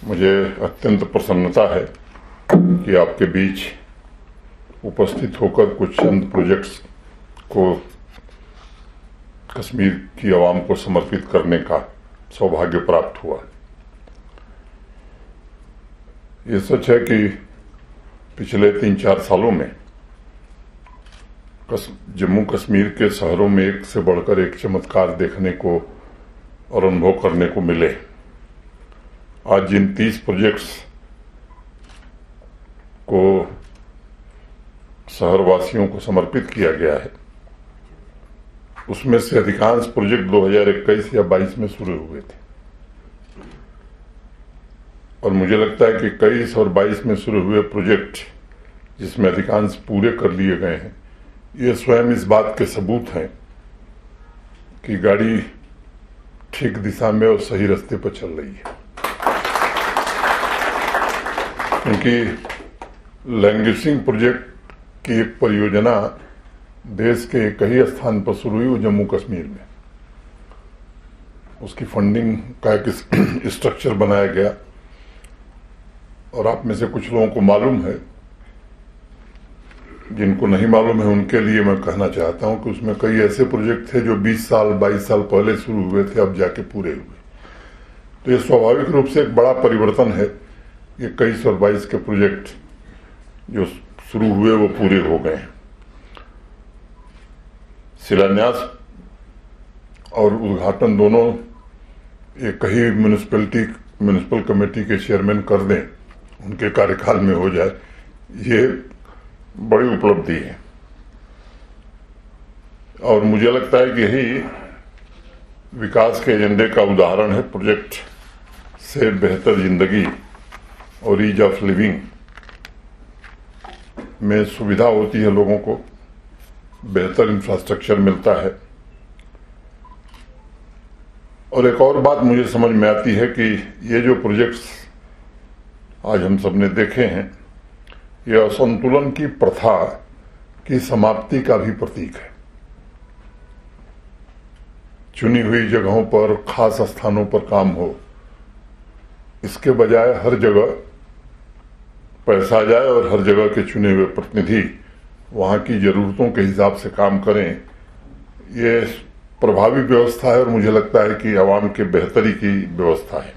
मुझे अत्यंत प्रसन्नता है कि आपके बीच उपस्थित होकर कुछ चंद प्रोजेक्ट्स को कश्मीर की आवाम को समर्पित करने का सौभाग्य प्राप्त हुआ। ये सच है कि पिछले 3-4 सालों में जम्मू कश्मीर के शहरों में एक से बढ़कर एक चमत्कार देखने को और अनुभव करने को मिले। आज जिन 30 प्रोजेक्ट्स को शहरवासियों को समर्पित किया गया है, उसमें से अधिकांश प्रोजेक्ट 2021 या 22 में शुरू हुए थे और मुझे लगता है कि 21 और 22 में शुरू हुए प्रोजेक्ट जिसमें अधिकांश पूरे कर लिए गए हैं, ये स्वयं इस बात के सबूत हैं कि गाड़ी ठीक दिशा में और सही रास्ते पर चल रही है। क्योंकि लैंग्वेजिंग प्रोजेक्ट की एक परियोजना देश के कई स्थान पर शुरू हुई, वो जम्मू कश्मीर में। उसकी फंडिंग का एक स्ट्रक्चर बनाया गया और आप में से कुछ लोगों को मालूम है, जिनको नहीं मालूम है उनके लिए मैं कहना चाहता हूं कि उसमें कई ऐसे प्रोजेक्ट थे जो 20 साल 22 साल पहले शुरू हुए थे, अब जाके पूरे हुए। तो ये स्वाभाविक रूप से एक बड़ा परिवर्तन है। ये 21 और 22 के प्रोजेक्ट जो शुरू हुए वो पूरे हो गए हैं। शिलान्यास और उद्घाटन दोनों एक ही म्युनिसिपल कमेटी के चेयरमैन कर दें, उनके कार्यकाल में हो जाए, ये बड़ी उपलब्धि है। और मुझे लगता है कि यही विकास के एजेंडे का उदाहरण है। प्रोजेक्ट से बेहतर जिंदगी और ईज ऑफ लिविंग में सुविधा होती है, लोगों को बेहतर इंफ्रास्ट्रक्चर मिलता है। और एक और बात मुझे समझ में आती है कि ये जो प्रोजेक्ट्स आज हम सबने देखे हैं, यह असंतुलन की प्रथा की समाप्ति का भी प्रतीक है। चुनी हुई जगहों पर, खास स्थानों पर काम हो, इसके बजाय हर जगह पैसा जाए और हर जगह के चुने हुए प्रतिनिधि वहां की जरूरतों के हिसाब से काम करें, ये प्रभावी व्यवस्था है और मुझे लगता है कि आवाम के बेहतरी की व्यवस्था है।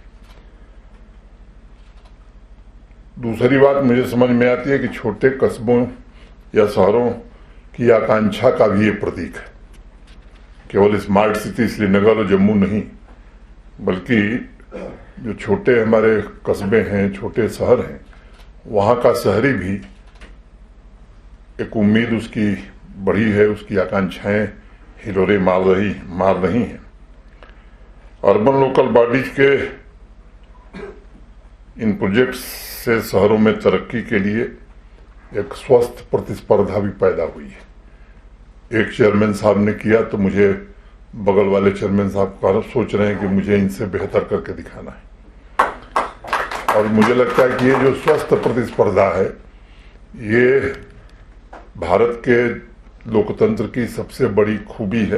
दूसरी बात मुझे समझ में आती है कि छोटे कस्बों या शहरों की आकांक्षा का भी ये प्रतीक है। केवल स्मार्ट सिटी श्रीनगर और जम्मू नहीं, बल्कि जो छोटे हमारे कस्बे हैं, छोटे शहर हैं, वहां का शहरी भी एक उम्मीद उसकी बढ़ी है, उसकी आकांक्षाएं हिलोरे मार रही हैं। अर्बन लोकल बॉडीज के इन प्रोजेक्ट्स से शहरों में तरक्की के लिए एक स्वस्थ प्रतिस्पर्धा भी पैदा हुई है। एक चेयरमैन साहब ने किया तो मुझे बगल वाले चेयरमैन साहब सोच रहे हैं कि मुझे इनसे बेहतर करके दिखाना है। और मुझे लगता है कि ये जो स्वस्थ प्रतिस्पर्धा है, ये भारत के लोकतंत्र की सबसे बड़ी खूबी है।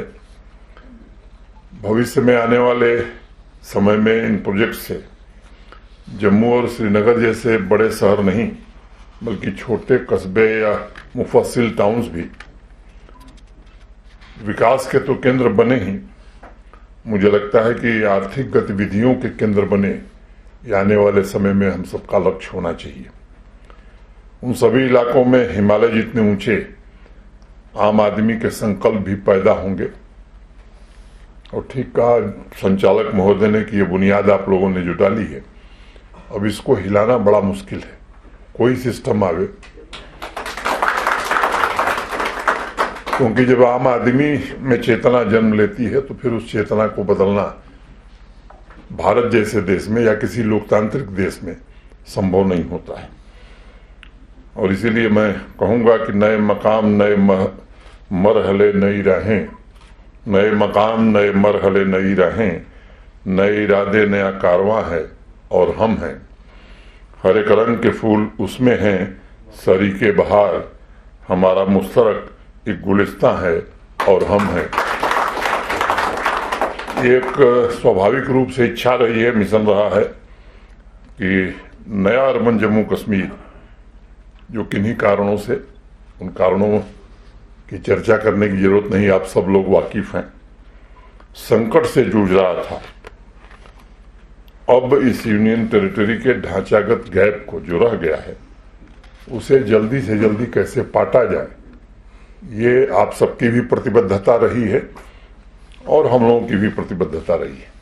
भविष्य में आने वाले समय में इन प्रोजेक्ट से जम्मू और श्रीनगर जैसे बड़े शहर नहीं, बल्कि छोटे कस्बे या मुफस्सिल टाउन्स भी विकास के तो केंद्र बने ही, मुझे लगता है कि आर्थिक गतिविधियों के केंद्र बने। ये आने वाले समय में हम सबका लक्ष्य होना चाहिए। उन सभी इलाकों में हिमालय जितने ऊंचे आम आदमी के संकल्प भी पैदा होंगे। और ठीक कहा संचालक महोदय ने कि ये बुनियाद आप लोगों ने जो डाली है, अब इसको हिलाना बड़ा मुश्किल है। कोई सिस्टम आवे, क्योंकि जब आम आदमी में चेतना जन्म लेती है तो फिर उस चेतना को बदलना भारत जैसे देश में या किसी लोकतांत्रिक देश में संभव नहीं होता है। और इसीलिए मैं कहूंगा कि नए मकाम नए मरहले नई राहें, नए मकाम नए मरहले नई राहें, नए इरादे नया कारवां है और हम हैं। हर एक रंग के फूल उसमें हैं, सरीके बहार, हमारा मुश्तरक एक गुलिस्तां है और हम हैं। एक स्वाभाविक रूप से इच्छा रही है, मिशन रहा है कि नया अर्बन जम्मू कश्मीर जो किन्हीं कारणों से, उन कारणों की चर्चा करने की जरूरत नहीं, आप सब लोग वाकिफ हैं, संकट से जूझ रहा था। अब इस यूनियन टेरिटरी के ढांचागत गैप को जो रह गया है उसे जल्दी से जल्दी कैसे पाटा जाए, ये आप सबकी भी प्रतिबद्धता रही है और हम लोगों की भी प्रतिबद्धता रही है।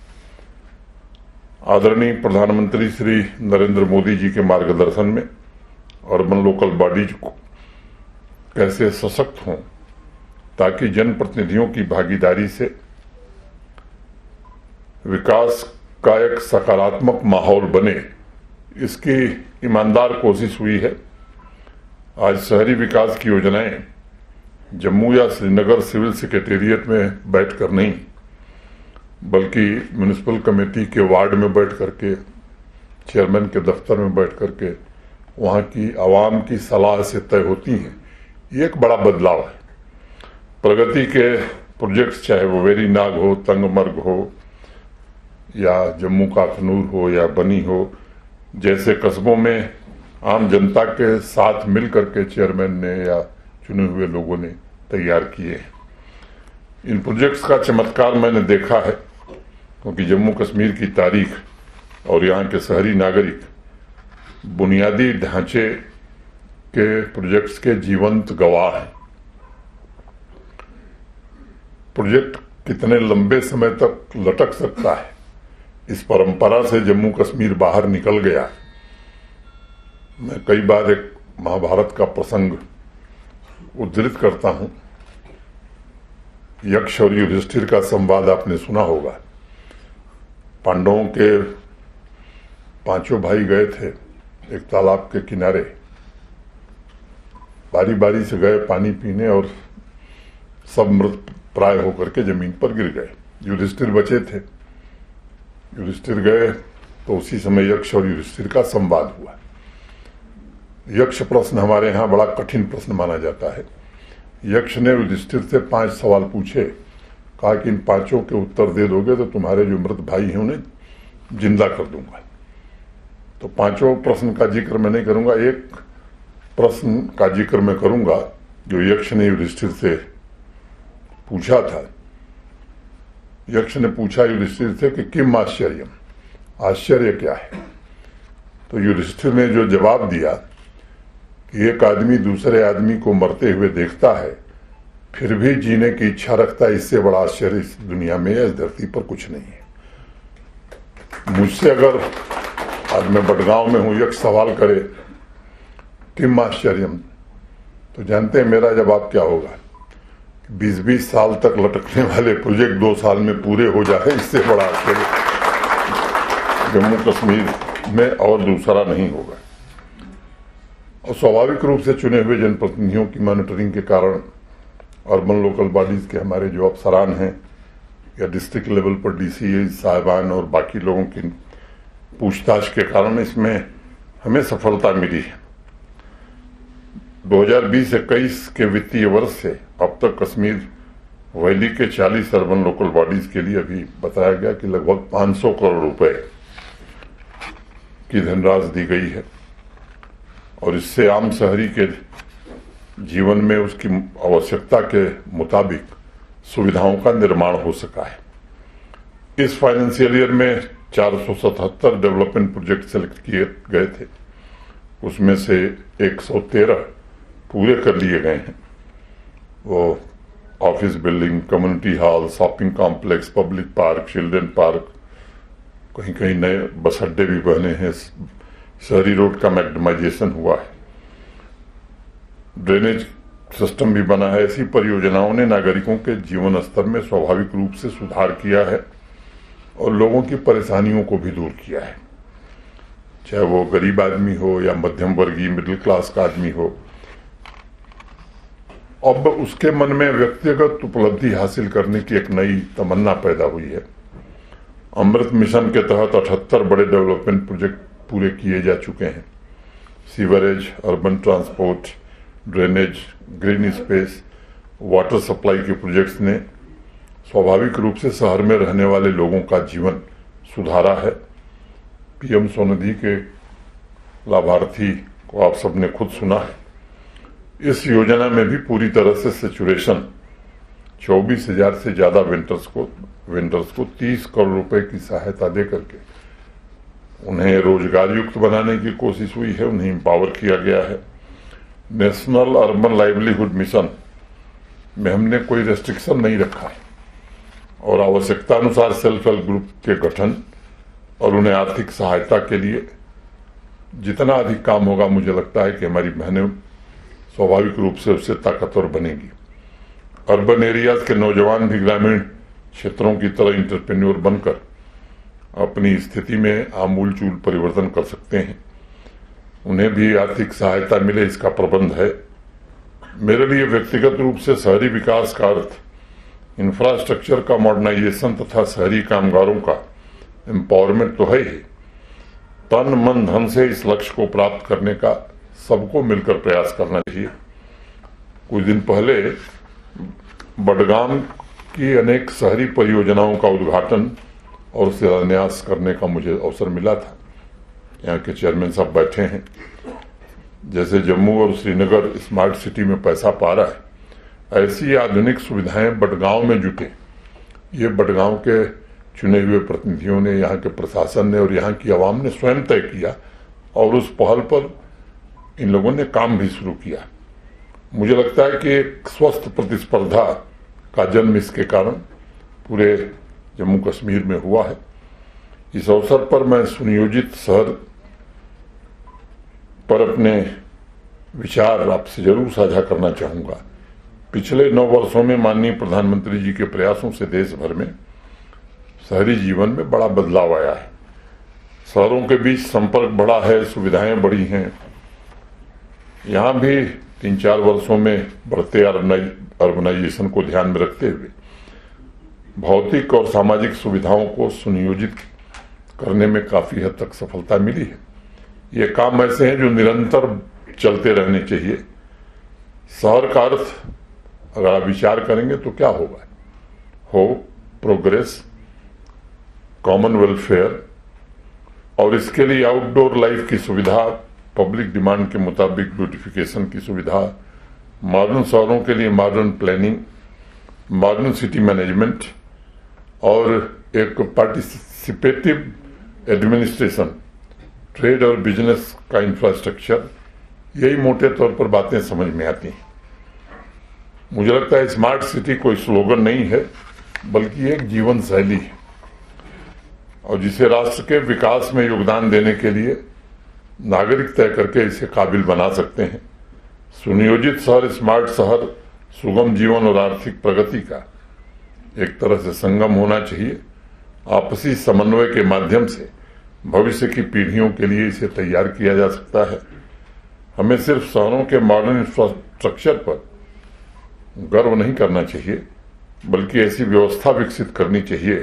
आदरणीय प्रधानमंत्री श्री नरेंद्र मोदी जी के मार्गदर्शन में अर्बन लोकल बॉडीज को कैसे सशक्त हों ताकि जनप्रतिनिधियों की भागीदारी से विकास का एक सकारात्मक माहौल बने, इसकी ईमानदार कोशिश हुई है। आज शहरी विकास की योजनाएं जम्मू या श्रीनगर सिविल सेक्रेटेरिएट में बैठकर नहीं, बल्कि म्युनिसिपल कमेटी के वार्ड में बैठ करके, चेयरमैन के दफ्तर में बैठ करके वहां की आवाम की सलाह से तय होती हैं। ये एक बड़ा बदलाव है। प्रगति के प्रोजेक्ट्स, चाहे वो वेरीनाग हो, तंगमर्ग हो, या जम्मू का अखनूर हो या बनी हो, जैसे कस्बों में आम जनता के साथ मिलकर के चेयरमैन ने या चुने हुए लोगों ने तैयार किए हैं। इन प्रोजेक्ट्स का चमत्कार मैंने देखा है, क्योंकि जम्मू कश्मीर की तारीख और यहाँ के शहरी नागरिक बुनियादी ढांचे के प्रोजेक्ट्स के जीवंत गवाह हैं। प्रोजेक्ट कितने लंबे समय तक लटक सकता है, इस परंपरा से जम्मू कश्मीर बाहर निकल गया। मैं कई बार एक महाभारत का प्रसंग उद्धृत करता हूं। यक्ष और युधिष्ठिर का संवाद आपने सुना होगा। पांडवों के पांचों भाई गए थे एक तालाब के किनारे, बारी बारी से गए पानी पीने और सब मृत प्राय होकर के जमीन पर गिर गए। युधिष्ठिर बचे थे। युधिष्ठिर गए तो उसी समय यक्ष और युधिष्ठिर का संवाद हुआ। यक्ष प्रश्न हमारे यहां बड़ा कठिन प्रश्न माना जाता है। यक्ष ने युधिष्ठिर से 5 सवाल पूछे, कहा कि इन 5 के उत्तर दे दोगे तो तुम्हारे जो मृत भाई हैं उन्हें जिंदा कर दूंगा। तो 5 प्रश्न का जिक्र मैं नहीं करूंगा, एक प्रश्न का जिक्र मैं करूंगा जो यक्ष ने युधिष्ठिर से पूछा था। यक्ष ने पूछा युधिष्ठिर से कि किम आश्चर्यम, आश्चर्य क्या है। तो युधिष्ठिर ने जो जवाब दिया कि एक आदमी दूसरे आदमी को मरते हुए देखता है फिर भी जीने की इच्छा रखता है, इससे बड़ा आश्चर्य इस दुनिया में या इस धरती पर कुछ नहीं है। मुझसे अगर आज मैं बडगांव में हूं, यक्ष सवाल करे किम आश्चर्यम, तो जानते हैं मेरा जवाब क्या होगा? 20-20 साल तक लटकने वाले प्रोजेक्ट 2 साल में पूरे हो जाए, इससे बड़ा आश्चर्य जम्मू कश्मीर में और दूसरा नहीं होगा। और स्वाभाविक रूप से चुने हुए जनप्रतिनिधियों की मॉनिटरिंग के कारण अर्बन लोकल बॉडीज के हमारे जो अफसरान हैं या डिस्ट्रिक्ट लेवल पर डीसी साहिबान और बाकी लोगों की पूछताछ के कारण इसमें हमें सफलता मिली है। 2020-21 के वित्तीय वर्ष से अब तक कश्मीर वैली के 40 अर्बन लोकल बॉडीज के लिए अभी बताया गया कि लगभग 500 करोड़ रुपए की धनराशि दी गई है और इससे आम शहरी के जीवन में उसकी आवश्यकता के मुताबिक सुविधाओं का निर्माण हो सका है। इस फाइनेंशियल ईयर में 477 डेवलपमेंट प्रोजेक्ट सेलेक्ट किए गए थे, उसमें से 113 पूरे कर लिए गए हैं। वो office building, community hall, shopping complex, public park, children park, कहीं कहीं नए बस अड्डे भी बने हैं, शहरी रोड का मैक्सिमाइजेशन हुआ है, ड्रेनेज सिस्टम भी बना है। ऐसी परियोजनाओं ने नागरिकों के जीवन स्तर में स्वाभाविक रूप से सुधार किया है और लोगों की परेशानियों को भी दूर किया है, चाहे वो गरीब आदमी हो या मध्यम वर्गीय मिडिल क्लास का आदमी हो। अब उसके मन में व्यक्तिगत उपलब्धि हासिल करने की एक नई तमन्ना पैदा हुई है। अमृत मिशन के तहत 78 बड़े डेवलपमेंट प्रोजेक्ट पूरे किए जा चुके हैं। Sewerage, urban transport, drainage, green space, water supply के प्रोजेक्ट्स ने स्वाभाविक रूप से शहर में रहने वाले लोगों का जीवन सुधारा है पीएम स्वनिधि के लाभार्थी को आप सबने खुद सुना है। इस योजना में भी पूरी तरह से सैचुरेशन 24,000 से ज्यादा वेंडर्स को 30 करोड़ रुपए की सहायता दे करके उन्हें रोजगार युक्त बनाने की कोशिश हुई है, उन्हें एम्पावर किया गया है। नेशनल अर्बन लाइवलीहुड मिशन में हमने कोई रेस्ट्रिक्शन नहीं रखा है और आवश्यकता अनुसार सेल्फ हेल्प ग्रुप के गठन और उन्हें आर्थिक सहायता के लिए जितना अधिक काम होगा, मुझे लगता है कि हमारी बहनें स्वाभाविक रूप से उससे ताकतवर बनेगी। अर्बन एरियाज के नौजवान भी ग्रामीण क्षेत्रों की तरह इंटरप्रेन्योर बनकर अपनी स्थिति में आमूलचूल परिवर्तन कर सकते हैं। उन्हें भी आर्थिक सहायता मिले, इसका प्रबंध है। मेरे लिए व्यक्तिगत रूप से शहरी विकास का अर्थ इंफ्रास्ट्रक्चर का मॉडर्नाइजेशन तथा शहरी कामगारों का एम्पावरमेंट तो है ही, तन मन धन से इस लक्ष्य को प्राप्त करने का सबको मिलकर प्रयास करना चाहिए। कुछ दिन पहले बडगाम की अनेक शहरी परियोजनाओं का उद्घाटन और शिलान्यास करने का मुझे अवसर मिला था। यहाँ के चेयरमैन साहब बैठे हैं। जैसे जम्मू और श्रीनगर स्मार्ट सिटी में पैसा पा रहा है, ऐसी आधुनिक सुविधाएं बडगांव में जुटे। ये बडगांव के चुने हुए प्रतिनिधियों ने, यहाँ के प्रशासन ने और यहाँ की आवाम ने स्वयं तय किया और उस पहल पर इन लोगों ने काम भी शुरू किया। मुझे लगता है कि एक स्वस्थ प्रतिस्पर्धा का जन्म इसके कारण पूरे जम्मू कश्मीर में हुआ है। इस अवसर पर मैं सुनियोजित शहर पर अपने विचार आपसे जरूर साझा करना चाहूंगा। पिछले 9 वर्षों में माननीय प्रधानमंत्री जी के प्रयासों से देश भर में शहरी जीवन में बड़ा बदलाव आया है। शहरों के बीच संपर्क बढ़ा है, सुविधाएं बढ़ी हैं। यहां भी 3-4 वर्षों में बढ़ते अर्बनाइजेशन को ध्यान में रखते हुए भौतिक और सामाजिक सुविधाओं को सुनियोजित करने में काफी हद तक सफलता मिली है। ये काम ऐसे हैं जो निरंतर चलते रहने चाहिए। शहर का अर्थ अगर आप विचार करेंगे तो क्या होगा? प्रोग्रेस, कॉमन वेलफेयर और इसके लिए आउटडोर लाइफ की सुविधा, पब्लिक डिमांड के मुताबिक ब्यूटिफिकेशन की सुविधा, मॉडर्न शहरों के लिए modern planning, modern city management और एक पार्टिसिपेटिव एडमिनिस्ट्रेशन, ट्रेड और बिजनेस का इंफ्रास्ट्रक्चर, यही मोटे तौर पर बातें समझ में आती हैं। मुझे लगता है स्मार्ट सिटी कोई स्लोगन नहीं है, बल्कि एक जीवन शैली है और जिसे राष्ट्र के विकास में योगदान देने के लिए नागरिक तय करके इसे काबिल बना सकते हैं। सुनियोजित शहर, स्मार्ट शहर, सुगम जीवन और आर्थिक प्रगति का एक तरह से संगम होना चाहिए। आपसी समन्वय के माध्यम से भविष्य की पीढ़ियों के लिए इसे तैयार किया जा सकता है। हमें सिर्फ शहरों के मॉडर्न इंफ्रास्ट्रक्चर पर गर्व नहीं करना चाहिए, बल्कि ऐसी व्यवस्था विकसित करनी चाहिए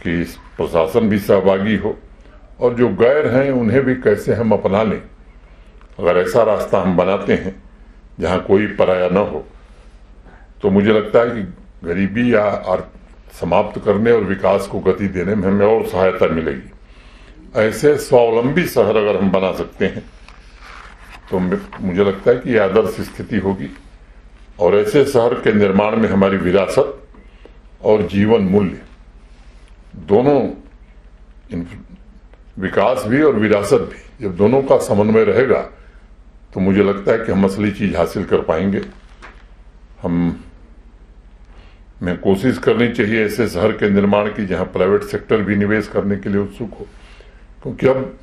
कि प्रशासन भी सहभागी हो और जो गैर हैं उन्हें भी कैसे हम अपना लें। अगर ऐसा रास्ता हम बनाते हैं जहां कोई पराया न हो, तो मुझे लगता है कि गरीबी या समाप्त करने और विकास को गति देने में हमें और सहायता मिलेगी। ऐसे स्वावलंबी शहर अगर हम बना सकते हैं तो मुझे लगता है कि यह आदर्श स्थिति होगी और ऐसे शहर के निर्माण में हमारी विरासत और जीवन मूल्य दोनों, विकास भी और विरासत भी, जब दोनों का समन्वय रहेगा तो मुझे लगता है कि हम असली चीज हासिल कर पाएंगे। हमें कोशिश करनी चाहिए ऐसे शहर के निर्माण की जहां प्राइवेट सेक्टर भी निवेश करने के लिए उत्सुक हो, क्योंकि अब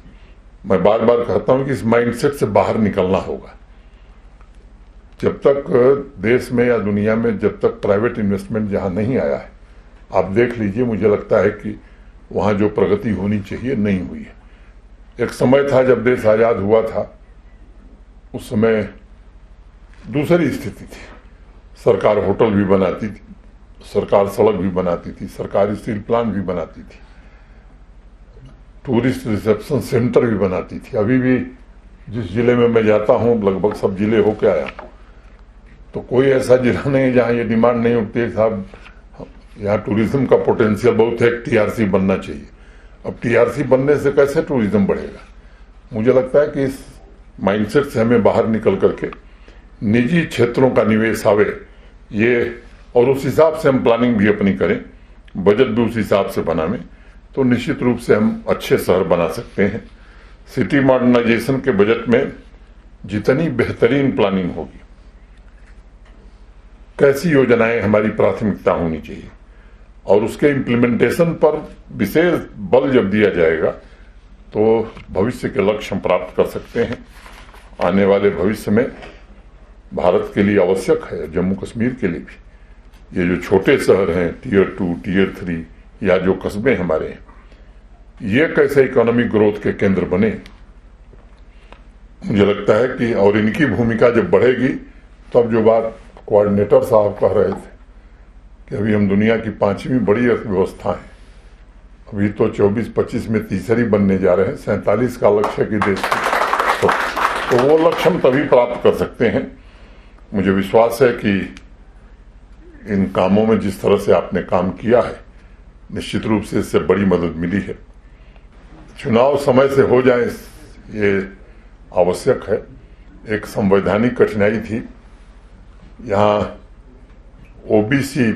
मैं बार बार कहता हूं कि इस माइंडसेट से बाहर निकलना होगा। जब तक देश में या दुनिया में जब तक प्राइवेट इन्वेस्टमेंट जहां नहीं आया है, आप देख लीजिए, मुझे लगता है कि वहां जो प्रगति होनी चाहिए नहीं हुई है। एक समय था जब देश आजाद हुआ था, उस समय दूसरी स्थिति थी। सरकार होटल भी बनाती थी, सरकार सड़क भी बनाती थी, सरकारी स्टील प्लांट भी बनाती थी, टूरिस्ट रिसेप्शन सेंटर भी बनाती थी। अभी भी जिस जिले में मैं जाता हूं, लगभग सब जिले होके आया, तो कोई ऐसा जिला नहीं है जहां ये डिमांड नहीं उठती है साहब यहाँ टूरिज्म का पोटेंशियल बहुत है, टीआरसी बनना चाहिए। अब टीआरसी बनने से कैसे टूरिज्म बढ़ेगा? मुझे लगता है कि इस माइंडसेट से हमें बाहर निकल करके निजी क्षेत्रों का निवेश आवे, ये और उस हिसाब से हम प्लानिंग भी अपनी करें, बजट भी उस हिसाब से बनावें, तो निश्चित रूप से हम अच्छे शहर बना सकते हैं। सिटी मॉडर्नाइजेशन के बजट में जितनी बेहतरीन प्लानिंग होगी, कैसी योजनाएं हमारी प्राथमिकता होनी चाहिए और उसके इम्प्लीमेंटेशन पर विशेष बल जब दिया जाएगा तो भविष्य के लक्ष्य हम प्राप्त कर सकते हैं। आने वाले भविष्य में भारत के लिए आवश्यक है, जम्मू कश्मीर के लिए भी, ये जो छोटे शहर हैं टियर 2, टियर 3 या जो कस्बे हमारे हैं, ये कैसे इकोनॉमिक ग्रोथ के केंद्र बने। मुझे लगता है कि और इनकी भूमिका जब बढ़ेगी तब जो बात कोऑर्डिनेटर साहब कह रहे थे कि अभी हम दुनिया की 5वीं बड़ी अर्थव्यवस्था है, अभी तो 24-25 में तीसरी बनने जा रहे हैं, 47 का लक्ष्य की देश की, तो वो लक्ष्य हम तभी प्राप्त कर सकते हैं। मुझे विश्वास है कि इन कामों में जिस तरह से आपने काम किया है, निश्चित रूप से इससे बड़ी मदद मिली है। चुनाव समय से हो जाए ये आवश्यक है। एक संवैधानिक कठिनाई थी, यहाँ ओबीसी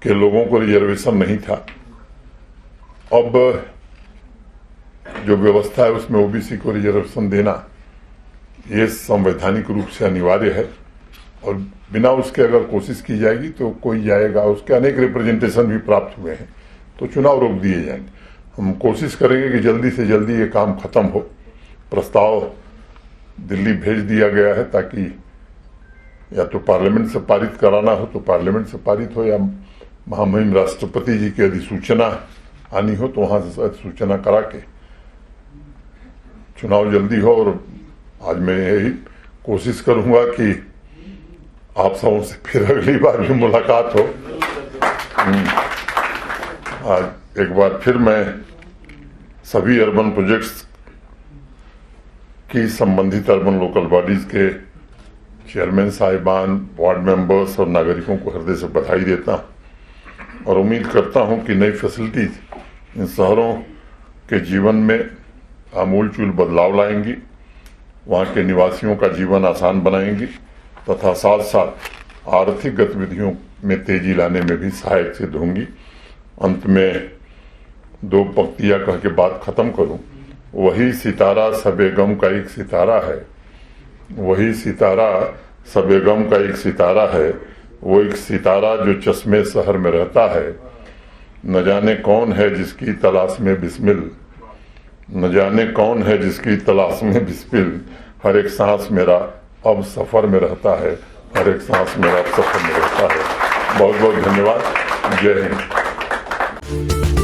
के लोगों को रिजर्वेशन नहीं था। अब जो व्यवस्था है उसमें ओबीसी को रिजर्वेशन देना ये संवैधानिक रूप से अनिवार्य है और बिना उसके अगर कोशिश की जाएगी तो कोई जाएगा। उसके अनेक रिप्रेजेंटेशन भी प्राप्त हुए हैं तो चुनाव रोक दिए जाएंगे। हम कोशिश करेंगे कि जल्दी से जल्दी ये काम खत्म हो। प्रस्ताव दिल्ली भेज दिया गया है ताकि या तो पार्लियामेंट से पारित कराना हो तो पार्लियामेंट से पारित हो, या महामहिम राष्ट्रपति जी की अधिसूचना आनी हो तो वहां से अधिसूचना करा के चुनाव जल्दी हो। और आज मैं यही कोशिश करूंगा कि आप सबों से फिर अगली बार भी मुलाकात हो। आज एक बार फिर मैं सभी अर्बन प्रोजेक्ट्स की संबंधित अर्बन लोकल बॉडीज के चेयरमैन साहिबान, वार्ड मेंबर्स और नागरिकों को हृदय से बधाई देता हूं और उम्मीद करता हूं कि नई फैसिलिटीज इन शहरों के जीवन में आमूलचूल बदलाव लाएंगी, वहां के निवासियों का जीवन आसान बनाएंगी तथा साथ साथ आर्थिक गतिविधियों में तेजी लाने में भी सहायक सिद्ध होंगी। अंत में 2 पंक्तियां कह के बात खत्म करूं। वही सितारा सबे गम का एक सितारा है, वही सितारा सबे गम का एक सितारा है, वो एक सितारा जो चश्मे शहर में रहता है। न जाने कौन है जिसकी तलाश में बिस्मिल, न जाने कौन है जिसकी तलाश में बिस्मिल, हर एक सांस मेरा अब सफर में रहता है, हर एक सांस मेरा अब सफर में रहता है। बहुत बहुत धन्यवाद। जय हिंद।